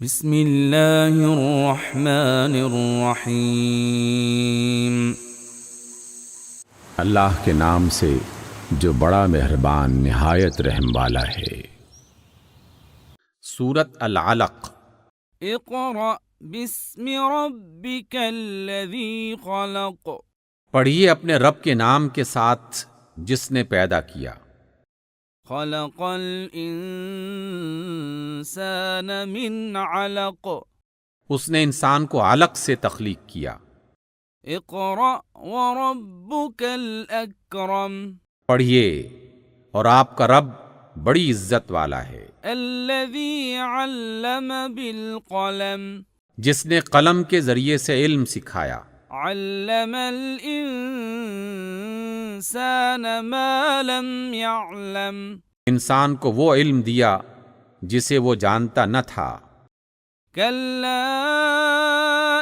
بسم اللہ الرحمن الرحیم۔ اللہ کے نام سے جو بڑا مہربان نہایت رحم والا ہے۔ سورۃ العلق۔ اقرأ بسم ربک الذی خلق۔ پڑھیے اپنے رب کے نام کے ساتھ جس نے پیدا کیا۔ خلق الانسان من علق۔ اس نے انسان کو علق سے تخلیق کیا۔ اقرأ وربک الاکرم۔ پڑھیے اور آپ کا رب بڑی عزت والا ہے، الذی علم بالقلم۔ جس نے قلم کے ذریعے سے علم سکھایا۔ علم الانسان ما لم يعلم۔ انسان کو وہ علم دیا جسے وہ جانتا نہ تھا۔ کلا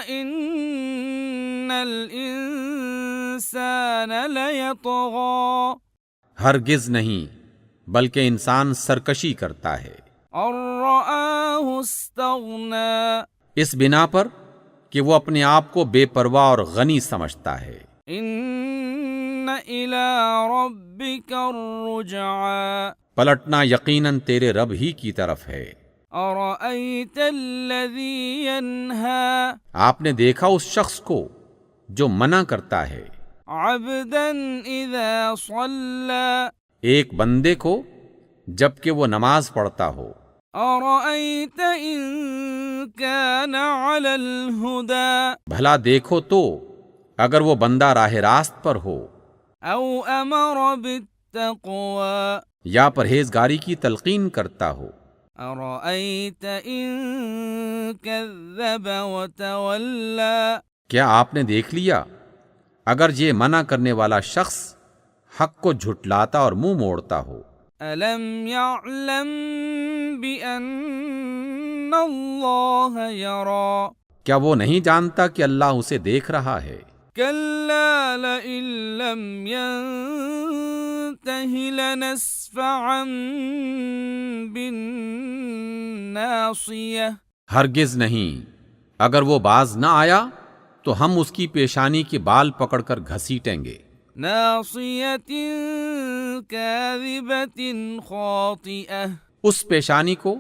ان الانسان لیطغی۔ ہرگز نہیں، بلکہ انسان سرکشی کرتا ہے، ان رآہ استغنی۔ اس بنا پر کہ وہ اپنے آپ کو بے پرواہ اور غنی سمجھتا ہے۔ ان الی ربک الرجعی۔ پلٹنا یقیناً تیرے رب ہی کی طرف ہے۔ ارأیت الذی ینہی۔ آپ نے دیکھا اس شخص کو جو منع کرتا ہے، عبدا اذا صلی۔ ایک بندے کو جبکہ وہ نماز پڑھتا ہو۔ ارأیت ان کان علی الہدی۔ بھلا دیکھو تو اگر وہ بندہ راہ راست پر ہو، او امر بالتقوی۔ یا پرہیزگاری کی تلقین کرتا ہو۔ ارأیت ان کذب وتولی۔ کیا آپ نے دیکھ لیا اگر یہ منع کرنے والا شخص حق کو جھٹلاتا اور منہ موڑتا ہو۔ الم یعلم بان اللہ یری۔ کیا وہ نہیں جانتا کہ اللہ اسے دیکھ رہا ہے؟ کلا لئن لم ینتہ لنسفعا بالناصیہ۔ ہرگز نہیں، اگر وہ باز نہ آیا تو ہم اس کی پیشانی کے بال پکڑ کر گھسیٹیں گے۔ ناصیۃ کاذبۃ خاطئہ۔ اس پیشانی کو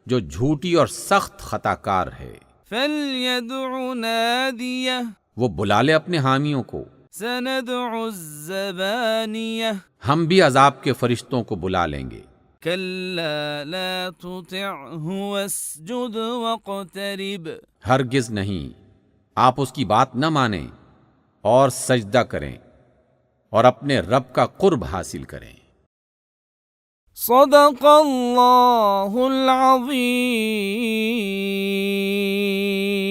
جو جھوٹی اور سخت خطا کار ہے۔ فلیدع نادیہ۔ وہ بلا لے اپنے حامیوں کو۔ سندع الزبانیہ۔ ہم بھی عذاب کے فرشتوں کو بلا لیں گے۔ کلا لا تطعہ واسجد واقترب۔ ہرگز نہیں، آپ اس کی بات نہ مانیں اور سجدہ کریں اور اپنے رب کا قرب حاصل کریں۔ صدق اللہ العظیم۔